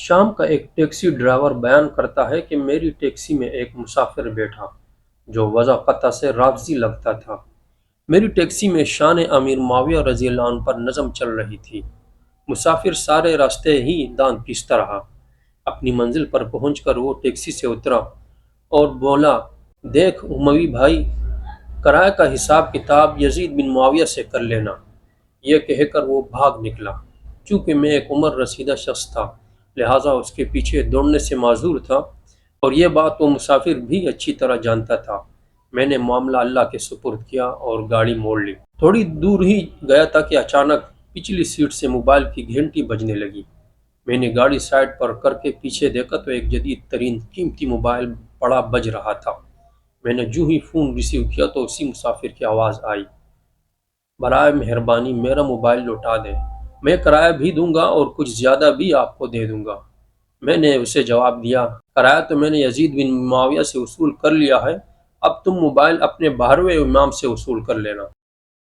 شام کا ایک ٹیکسی ڈرائیور بیان کرتا ہے کہ میری ٹیکسی میں ایک مسافر بیٹھا جو وضع قطع سے رافضی لگتا تھا۔ میری ٹیکسی میں شان امیر معاویہ رضی اللہ عنہ پر نظم چل رہی تھی۔ مسافر سارے راستے ہی دان پیستا رہا۔ اپنی منزل پر پہنچ کر وہ ٹیکسی سے اترا اور بولا، دیکھ اموی بھائی، کرایہ کا حساب کتاب یزید بن معاویہ سے کر لینا۔ یہ کہہ کر وہ بھاگ نکلا۔ چونکہ میں ایک عمر رسیدہ شخص تھا، لہٰذا اس کے پیچھے دوڑنے سے معذور تھا، اور یہ بات وہ مسافر بھی اچھی طرح جانتا تھا۔ میں نے معاملہ اللہ کے سپرد کیا اور گاڑی موڑ لی۔ تھوڑی دور ہی گیا تھا کہ اچانک پچھلی سیٹ سے موبائل کی گھنٹی بجنے لگی۔ میں نے گاڑی سائڈ پر کر کے پیچھے دیکھا تو ایک جدید ترین قیمتی موبائل بڑا بج رہا تھا۔ میں نے جو ہی فون ریسیو کیا تو اسی مسافر کی آواز آئی، برائے مہربانی میرا موبائل لوٹا دیں، میں کرایہ بھی دوں گا اور کچھ زیادہ بھی آپ کو دے دوں گا۔ میں نے اسے جواب دیا، کرایہ تو میں نے یزید بن معاویہ سے وصول کر لیا ہے، اب تم موبائل اپنے 12ویں امام سے وصول کر لینا۔